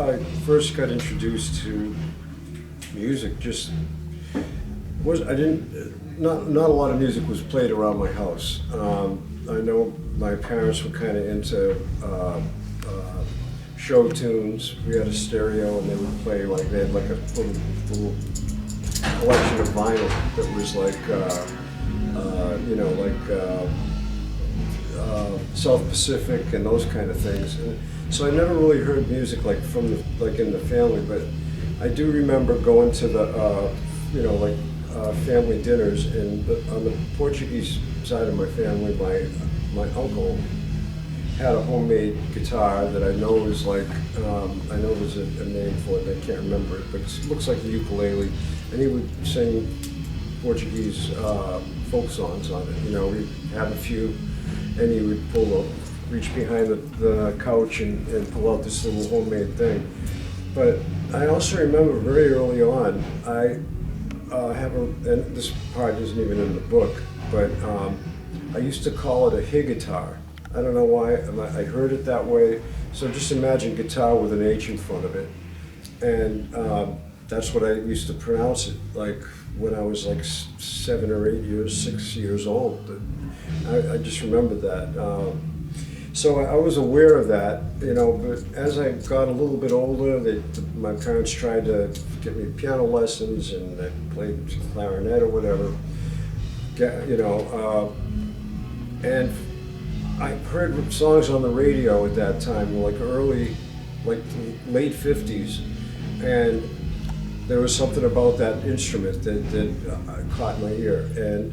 I first got introduced to music, just was I didn't not a lot of music was played around my house. I know my parents were kind of into show tunes. We had a stereo, and they would play like they had like a little collection of vinyl that was like South Pacific and those kind of things. And so I never really heard music like from like in the family, but I do remember going to the family dinners, and on the Portuguese side of my family, my uncle had a homemade guitar that I know is like I know there's a name for it. I can't remember it, but it looks like a ukulele, and he would sing Portuguese folk songs on it. You know, we'd have a few, and he would reach behind the couch and pull out this little homemade thing. But I also remember very early on, I and this part isn't even in the book, but I used to call it a hey guitar. I don't know why, I heard it that way. So just imagine guitar with an H in front of it. And that's what I used to pronounce it, like when I was like 6 years old. I just remembered that. So I was aware of that, you know, but as I got a little bit older, my parents tried to get me piano lessons, and I played clarinet or whatever, and I heard songs on the radio at that time, like late 50s, and there was something about that instrument that caught my ear. And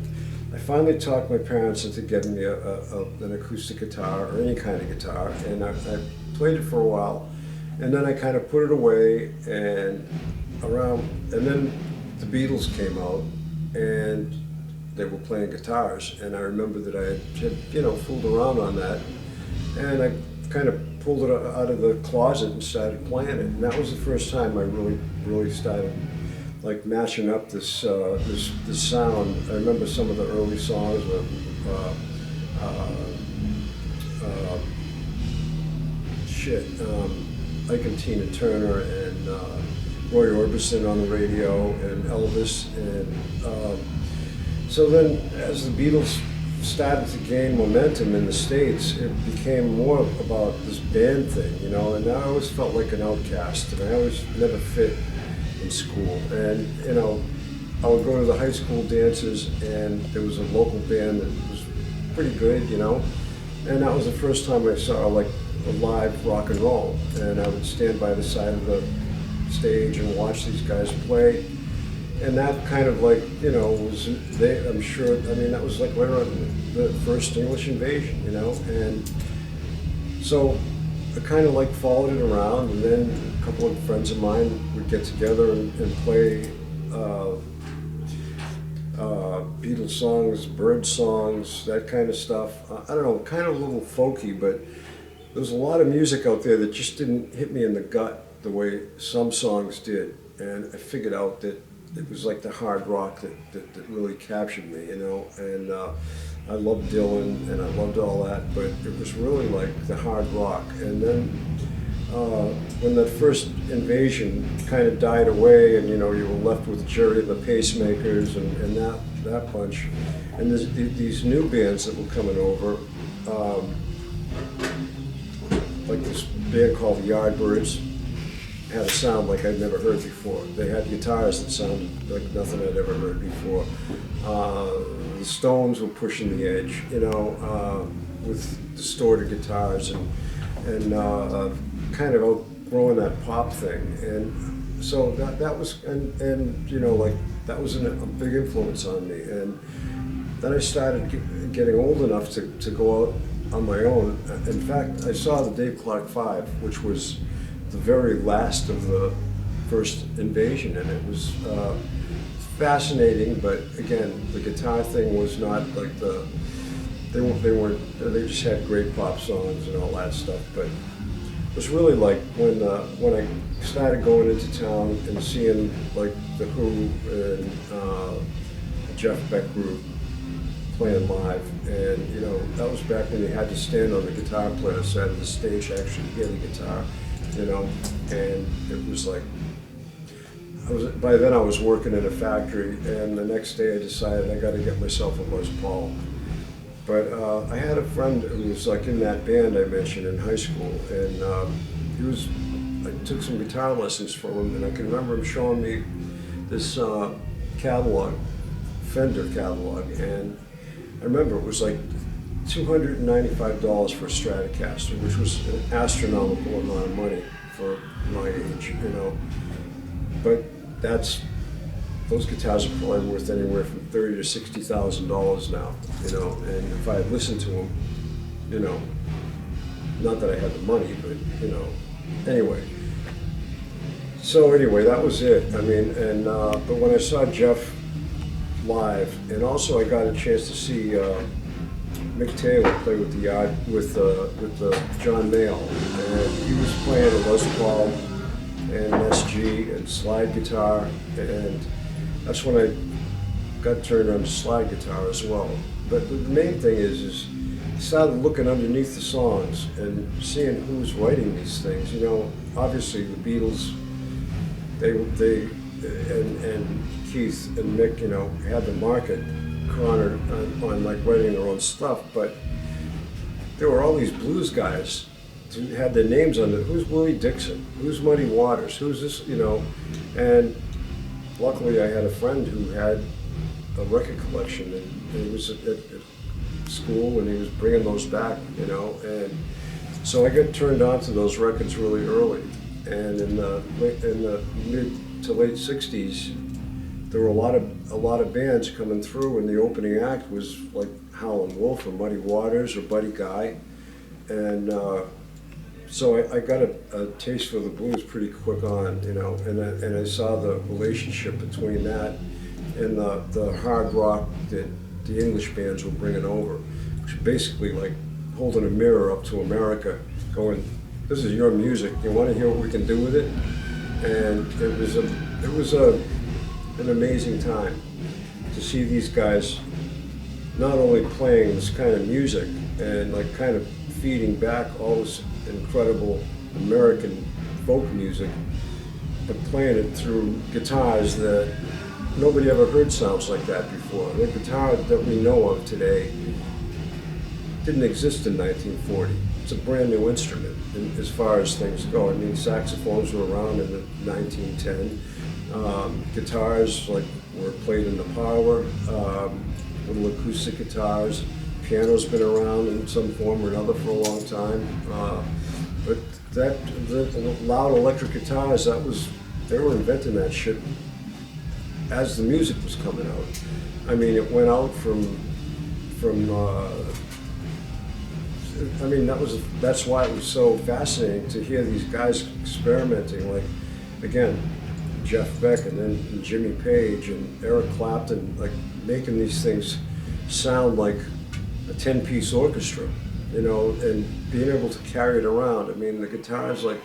I finally talked my parents into getting me an acoustic guitar or any kind of guitar, and I played it for a while, and then I kind of put it away, and then the Beatles came out, and they were playing guitars, and I remember that I had fooled around on that, and I kind of pulled it out of the closet and started playing it, and that was the first time I really started like matching up this sound. I remember some of the early songs were Ike and Tina Turner and Roy Orbison on the radio and Elvis, and so then as the Beatles started to gain momentum in the States, it became more about this band thing, you know, and I always felt like an outcast, and I always never fit in school. And you know, I would go to the high school dances, and there was a local band that was pretty good, you know, and that was the first time I saw like a live rock and roll, and I would stand by the side of the stage and watch these guys play, and that kind of like, you know, I'm sure, I mean, that was like right around the first English invasion, you know, and so I kind of like followed it around, and then a couple of friends of mine would get together and play Beatles songs, Byrd songs, that kind of stuff. I don't know, kind of a little folky, but there was a lot of music out there that just didn't hit me in the gut the way some songs did, and I figured out that it was like the hard rock that really captured me, you know, and I loved Dylan and I loved all that, but it was really like the hard rock. And then when that first invasion kind of died away, and you know, you were left with Jerry and the Pacemakers and that bunch, and these new bands that were coming over, like this band called the Yardbirds, had a sound like I'd never heard before. They had guitars that sounded like nothing I'd ever heard before. The Stones were pushing the edge, you know, with distorted guitars and kind of outgrowing that pop thing. And so that was, and you know, like that was a big influence on me. And then I started getting old enough to go out on my own. In fact, I saw the Dave Clark 5, which was the very last of the first invasion, and it was fascinating. But again, the guitar thing was not like they just had great pop songs and all that stuff. But it was really like when I started going into town and seeing like the Who and Jeff Beck group playing live, and you know, that was back when you had to stand on the guitar player side of the stage to actually hear the guitar. you know, and it was like, by then I was working in a factory, and the next day I decided I got to get myself a Les Paul. But I had a friend who was like in that band I mentioned in high school, and I took some guitar lessons from him, and I can remember him showing me this catalog, Fender catalog, and I remember it was like $295 for a Stratocaster, which was an astronomical amount of money for my age, you know. But those guitars are probably worth anywhere from $30,000 to $60,000 now, you know. And if I had listened to them, you know, not that I had the money, but you know, anyway. So anyway, that was it. I mean, and but when I saw Jeff live, and also I got a chance to see Mick Taylor play with the John Mayall, and he was playing a Les Paul and an SG and slide guitar, and that's when I got turned on to slide guitar as well. But the main thing is I started looking underneath the songs and seeing who's writing these things. You know, obviously the Beatles, they and Keith and Mick, you know, had the market cornered on like writing their own stuff, but there were all these blues guys who had their names on it. Who's Willie Dixon? Who's Muddy Waters? Who's this, you know? And luckily I had a friend who had a record collection, and he was at school and he was bringing those back, you know, and so I got turned on to those records really early. And in the mid to late 60s, there were a lot of bands coming through, and the opening act was like Howlin' Wolf or Muddy Waters or Buddy Guy, and so I got a taste for the blues pretty quick on, you know, and I saw the relationship between that and the hard rock that the English bands were bringing over, which basically like holding a mirror up to America, going, "This is your music. You want to hear what we can do with it?" And it was an amazing time to see these guys not only playing this kind of music and like kind of feeding back all this incredible American folk music, but playing it through guitars that nobody ever heard sounds like that before. The guitar that we know of today didn't exist in 1940. It's a brand new instrument as far as things go. I mean, saxophones were around in 1910. Guitars like were played in the parlor, little acoustic guitars. Piano's been around in some form or another for a long time. But the loud electric guitars, they were inventing that shit as the music was coming out. I mean, it went out from I mean, that's why it was so fascinating to hear these guys experimenting, like, again, Jeff Beck and then Jimmy Page and Eric Clapton, like making these things sound like a 10-piece orchestra, you know, and being able to carry it around. I mean, the guitar's like,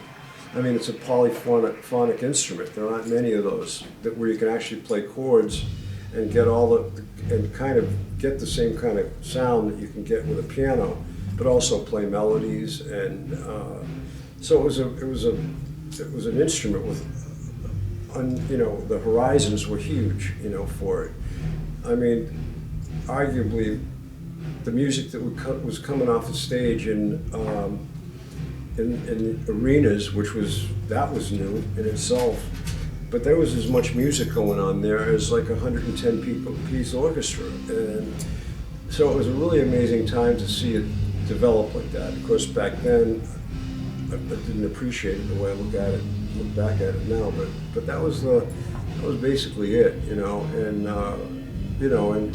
I mean, it's a polyphonic instrument. There aren't many of those where you can actually play chords and get and kind of get the same kind of sound that you can get with a piano, but also play melodies. And so it was an instrument with, you know, the horizons were huge, you know, for it. I mean, arguably, the music that was coming off the stage in arenas, that was new in itself, but there was as much music going on there as like a 110-piece orchestra, and so it was a really amazing time to see it develop like that. Of course, back then, I didn't appreciate it the way I look back at it now, but that was basically it, you know, and you know, and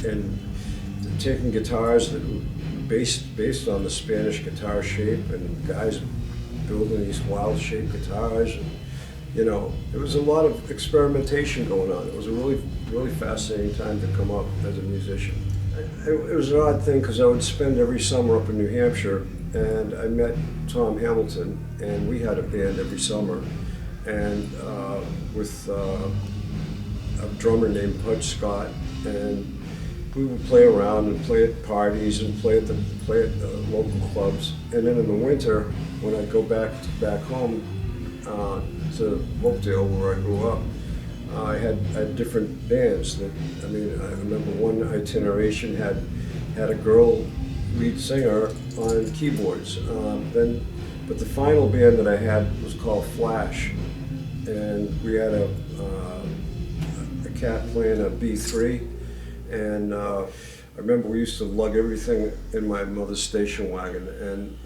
taking guitars that were based on the Spanish guitar shape, and guys building these wild shaped guitars, and you know, there was a lot of experimentation going on. It was a really, really fascinating time to come up as a musician. It was an odd thing because I would spend every summer up in New Hampshire, and I met Tom Hamilton, and we had a band every summer, and with a drummer named Pudge Scott, and we would play around and play at parties and play at local clubs. And then in the winter, when I'd go back home, to Oakdale where I grew up, I had different bands. That I mean, I remember one itineration had a girl lead singer on keyboards. But the final band that I had was called Flash, and we had a cat playing a B3, and I remember we used to lug everything in my mother's station wagon, and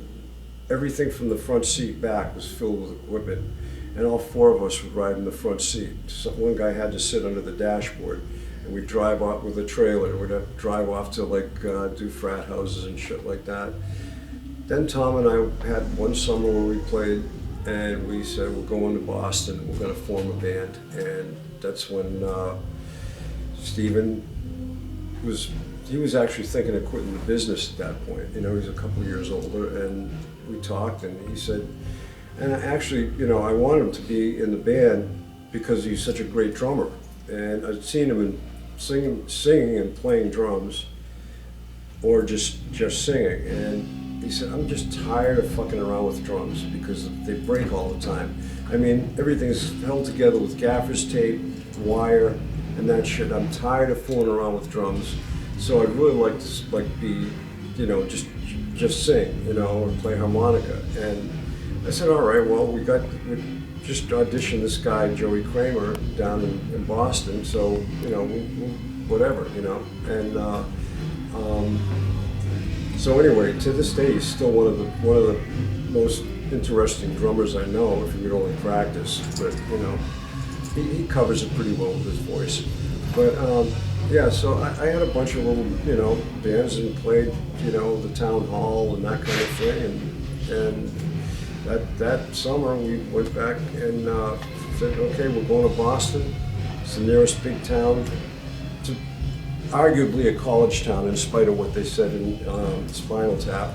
everything from the front seat back was filled with equipment, and all four of us would ride in the front seat. So one guy had to sit under the dashboard, and we'd drive off with a trailer. We'd have to drive off to like do frat houses and shit like that. Then Tom and I had one summer where we played, and we said we're going to Boston, we're going to form a band, and that's when Stephen was actually thinking of quitting the business at that point. You know, he was a couple of years older, and we talked, and he said, and actually, you know, I wanted him to be in the band because he's such a great drummer, and I'd seen him singing and playing drums, or just singing, and he said, I'm just tired of fucking around with drums because they break all the time. I mean, everything's held together with gaffer's tape, wire, and that shit. I'm tired of fooling around with drums. So I'd really like to be, you know, just sing, you know, and play harmonica. And I said, all right, well, we just auditioned this guy, Joey Kramer, down in Boston. So, you know, whatever, you know. And so anyway, to this day, he's still one of the most interesting drummers I know, if he would only practice. But you know, he covers it pretty well with his voice. But yeah, so I had a bunch of little, you know, bands and played, you know, the town hall and that kind of thing. And that summer we went back and said, okay, we're going to Boston. It's the nearest big town. Arguably a college town, in spite of what they said in Spinal Tap.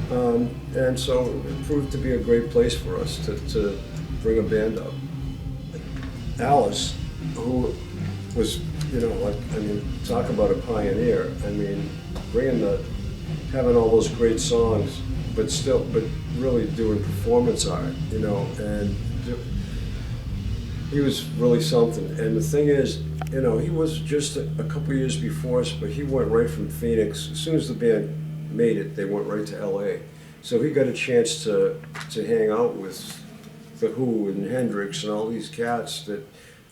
And so it proved to be a great place for us to bring a band up. Alice, who was, you know, like, I mean, talk about a pioneer. I mean, having all those great songs, but really doing performance art, you know, and he was really something. And the thing is, you know, he was just a couple years before us, but he went right from Phoenix. As soon as the band made it, they went right to LA. So he got a chance to hang out with The Who and Hendrix and all these cats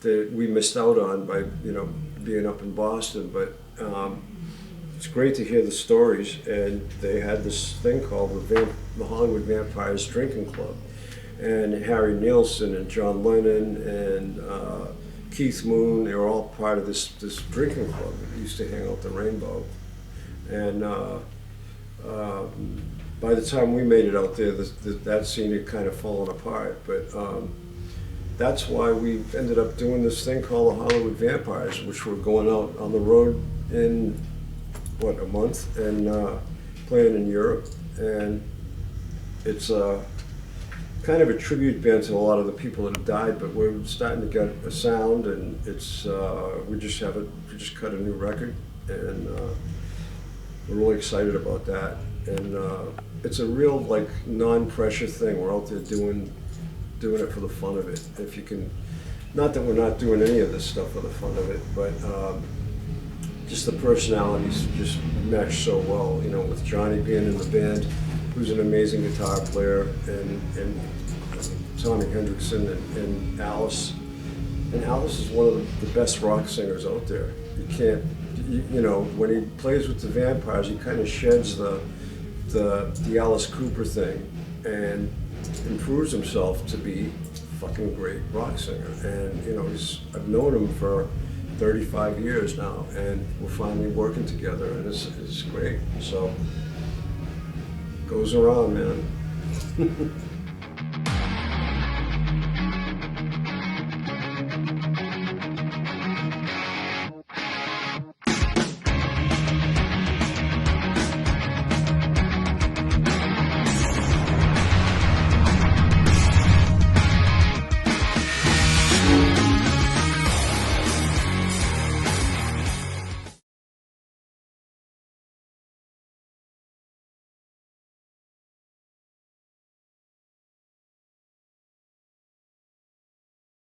that we missed out on by, you know, being up in Boston. But it's great to hear the stories. And they had this thing called the Hollywood Vampires Drinking Club. And Harry Nilsson and John Lennon and Keith Moon, they were all part of this drinking club that used to hang out the Rainbow. And by the time we made it out there, that scene had kind of fallen apart. But that's why we ended up doing this thing called the Hollywood Vampires, which we're going out on the road in, what, a month, and playing in Europe. And it's kind of a tribute band to a lot of the people that have died, but we're starting to get a sound, and it's we just cut a new record, and we're really excited about that. And it's a real, like, non-pressure thing. We're out there doing it for the fun of it. If you can, not that we're not doing any of this stuff for the fun of it, but just the personalities just mesh so well. You know, with Johnny being in the band, who's an amazing guitar player, and Tommy Hendrickson and Alice. And Alice is one of the best rock singers out there. You can't, you know, when he plays with the Vampires, he kind of sheds the Alice Cooper thing and improves himself to be a fucking great rock singer. And you know, I've known him for 35 years now, and we're finally working together, and it's great. So. Goes around, man.